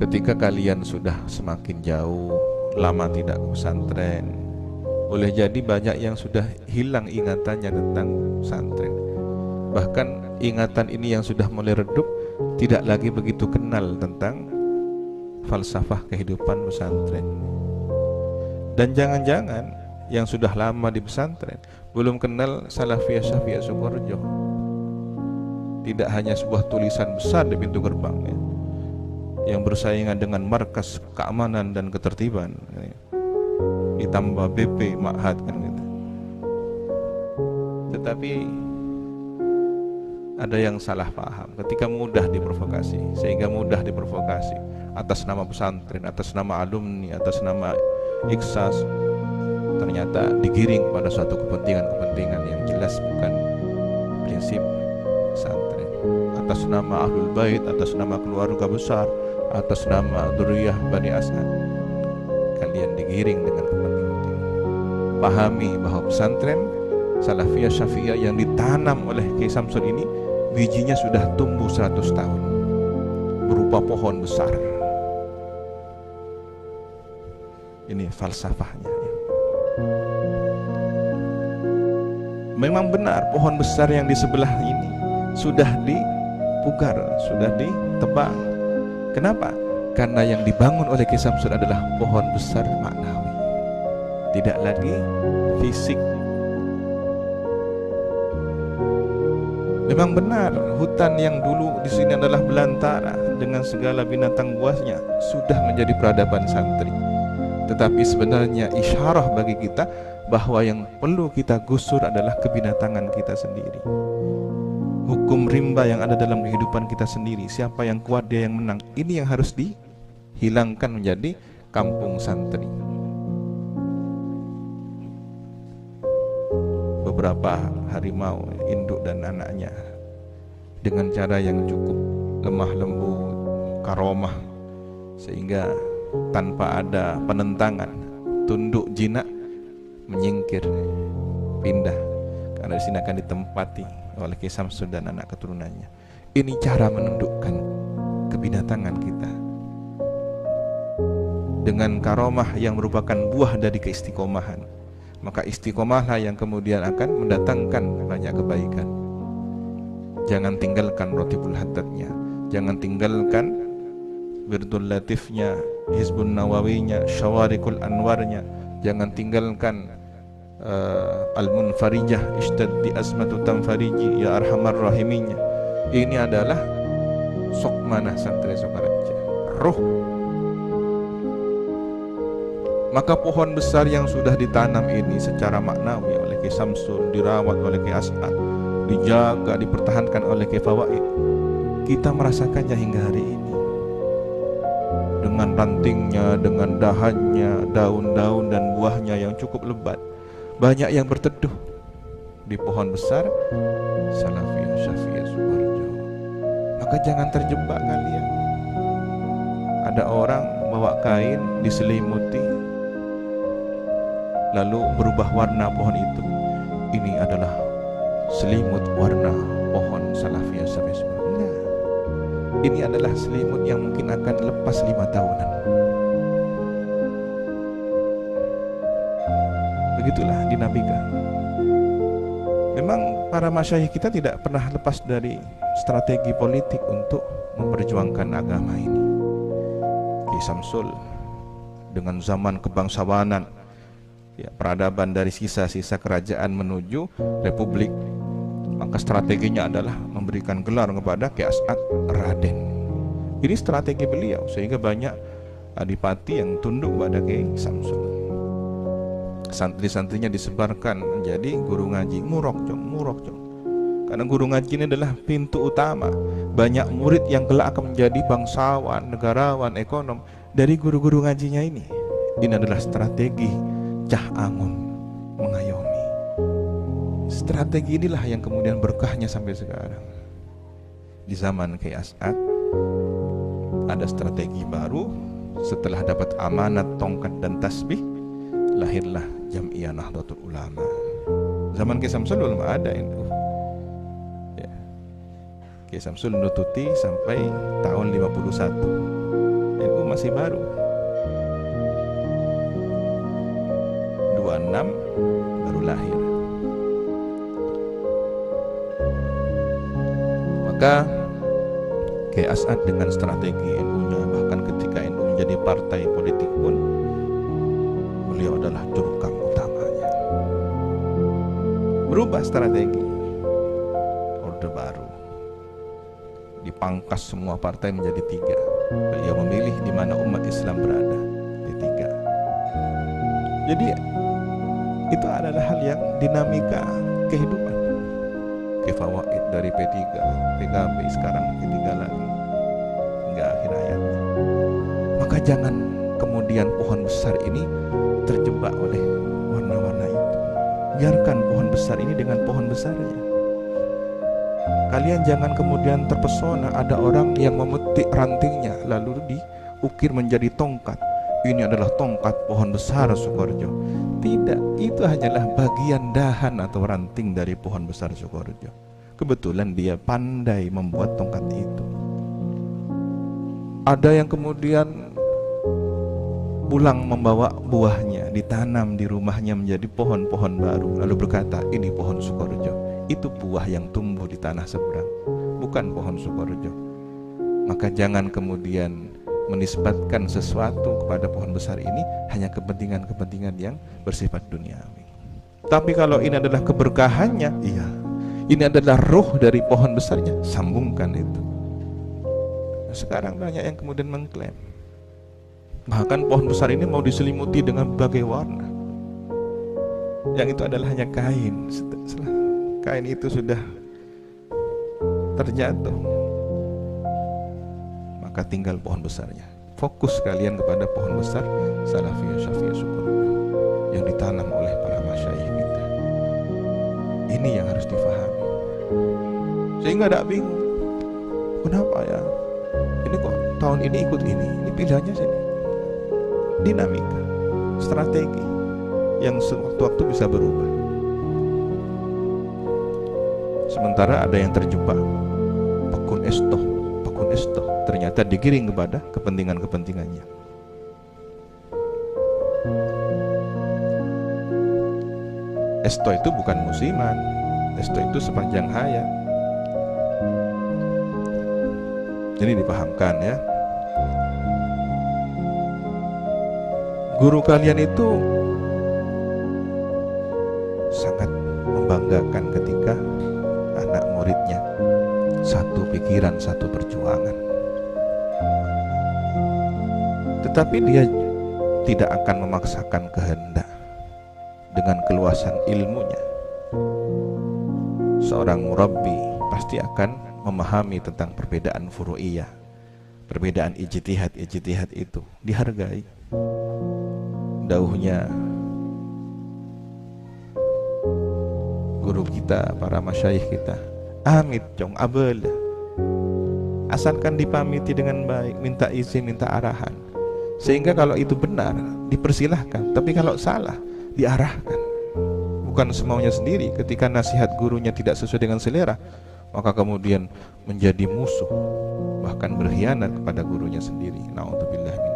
ketika kalian sudah semakin jauh, lama tidak ke pesantren, boleh jadi banyak yang sudah hilang ingatannya tentang pesantren. Bahkan ingatan ini yang sudah mulai redup, tidak lagi begitu kenal tentang falsafah kehidupan pesantren. Dan jangan-jangan yang sudah lama di pesantren belum kenal Salafiyah Syafi'iyah Sukoharjo. Tidak hanya sebuah tulisan besar di pintu gerbangnya yang bersaingan dengan markas keamanan dan ketertiban, ditambah BP Ma'had kan gitu. Tetapi ada yang salah paham ketika mudah diprovokasi, sehingga mudah diprovokasi atas nama pesantren, atas nama alumni, atas nama ikhsas, ternyata digiring pada suatu kepentingan-kepentingan yang jelas bukan prinsip pesantren. Atas nama Ahlul Bait, atas nama keluarga besar, atas nama Dzurriyyah Bani As'ad, kalian digiring dengan kepentingan. Pahami bahwa pesantren Salafiyah Syafi'iyah yang ditanam oleh Kiai Samsul ini, bijinya sudah tumbuh 100 tahun berupa pohon besar. Ini falsafahnya ya. Memang benar pohon besar yang di sebelah ini sudah dipugar, sudah ditebang. Kenapa? Karena yang dibangun oleh Kiai Samsul adalah pohon besar maknawi, tidak lagi fisik. Memang benar hutan yang dulu di sini adalah belantara dengan segala binatang buasnya sudah menjadi peradaban santri. Tetapi sebenarnya isyarah bagi kita bahwa yang perlu kita gusur adalah kebinatangan kita sendiri. Hukum rimba yang ada dalam kehidupan kita sendiri, siapa yang kuat dia yang menang. Ini yang harus dihilangkan menjadi kampung santri. Beberapa harimau induk dan anaknya dengan cara yang cukup lemah lembut, karomah, sehingga tanpa ada penentangan tunduk jinak menyingkir, pindah, karena di sini akan ditempati oleh Kiai Samsul dan anak keturunannya. Ini cara menundukkan kebinatangan kita dengan karomah yang merupakan buah dari keistiqomahan. Maka istiqomahlah yang kemudian akan mendatangkan banyak kebaikan. Jangan tinggalkan rotibul haddadnya, jangan tinggalkan wirdul latifnya, hizbun nawawinya, syawarikul anwarnya, jangan tinggalkan al-munfarijah, ishtaddi azmatu tanfariji ya arhamar rahiminya. Ini adalah sokmanah santri Sokaraja, ruh. Maka pohon besar yang sudah ditanam ini secara maknawi oleh Kiai Samsul, dirawat oleh Kiai As'ad, dijaga, dipertahankan oleh Kiai Fawaid, kita merasakannya hingga hari ini. Dengan rantingnya, dengan dahannya, daun-daun dan buahnya yang cukup lebat, banyak yang berteduh di pohon besar Salafiyah Syafi'iyah Sukoharjo. Maka jangan terjebak kalian. Ada orang bawa kain diselimuti, lalu berubah warna pohon itu. Ini adalah selimut warna pohon Salafiyah Syafi'iyah Sukoharjo. Nah, ini adalah selimut yang mungkin akan lepas 5 tahunan. Begitulah dinamika. Memang para masyayikh kita tidak pernah lepas dari strategi politik untuk memperjuangkan agama ini. Kiai Samsul dengan zaman kebangsawanan, ya, peradaban dari sisa-sisa kerajaan menuju republik, maka strateginya adalah memberikan gelar kepada Kiai As'ad Raden. Ini strategi beliau, sehingga banyak adipati yang tunduk pada Kiai Samsul. Santri-santrinya disebarkan menjadi guru ngaji murokjong. Karena guru ngaji ini adalah pintu utama. Banyak murid yang kelak akan menjadi bangsawan, negarawan, ekonom dari guru-guru ngajinya ini. Ini adalah strategi Cah Angun mengayomi. Strategi inilah yang kemudian berkahnya sampai sekarang. Di zaman Kiai As'ad ada strategi baru. Setelah dapat amanat tongkat dan tasbih, lahirlah Jam'iyah Nahdlatul Ulama. Zaman Kiai Samsul belum ada itu. Ya. Kiai Samsul menututi sampai tahun 51. NU masih baru. 26 baru lahir. Maka Kiai As'ad dengan strategi NU-nya, bahkan ketika NU menjadi partai politik pun, beliau adalah jurkam utamanya. Berubah strategi, Orde Baru, dipangkas semua partai menjadi 3. Beliau memilih di mana umat Islam berada, di 3. Jadi itu adalah hal yang dinamika kehidupan. Kefawaid dari P3, PKB, sekarang P3 lagi hingga akhir hayat. Maka jangan kemudian pohon besar ini terjebak oleh warna-warna itu. Biarkan pohon besar ini dengan pohon besarnya. Kalian jangan kemudian terpesona ada orang yang memetik rantingnya lalu diukir menjadi tongkat. Ini adalah tongkat pohon besar Sukoharjo. Tidak, itu hanyalah bagian dahan atau ranting dari pohon besar Sukoharjo. Kebetulan dia pandai membuat tongkat itu. Ada yang kemudian pulang membawa buahnya, ditanam di rumahnya menjadi pohon-pohon baru, lalu berkata, ini pohon Sukoharjo. Itu buah yang tumbuh di tanah seberang, bukan pohon Sukoharjo. Maka jangan kemudian menisbatkan sesuatu kepada pohon besar ini hanya kepentingan-kepentingan yang bersifat duniawi. Tapi kalau ini adalah keberkahannya, iya, ini adalah ruh dari pohon besarnya, sambungkan itu. Sekarang banyak yang kemudian mengklaim bahkan pohon besar ini mau diselimuti dengan berbagai warna, yang itu adalah hanya kain. Setelah kain itu sudah terjatuh, maka tinggal pohon besarnya. Fokus kalian kepada pohon besar Salafiyah Syafi'iyah Sukoharjo yang ditanam oleh para masyayikh kita. Ini yang harus difahami, sehingga tidak bingung, kenapa ya ini kok tahun ini ikut ini pilihannya sini. Dinamika, strategi yang sewaktu-waktu bisa berubah. Sementara ada yang terjebak Pakun Estoh, ternyata digiring kepada kepentingan-kepentingannya. Estoh itu bukan musiman, Estoh itu sepanjang hayat. Jadi dipahamkan ya. Guru kalian itu sangat membanggakan ketika anak muridnya satu pikiran, satu perjuangan. Tetapi dia tidak akan memaksakan kehendak dengan keluasan ilmunya. Seorang murabbi pasti akan memahami tentang perbedaan furu'iyah, perbedaan ijtihad itu dihargai. Dauhnya guru kita, para masyayikh kita, amit jong abel, asalkan dipamiti dengan baik, minta izin, minta arahan, sehingga kalau itu benar dipersilahkan, tapi kalau salah diarahkan. Bukan semaunya sendiri. Ketika nasihat gurunya tidak sesuai dengan selera, maka kemudian menjadi musuh, bahkan berkhianat kepada gurunya sendiri. Na'udzubillah.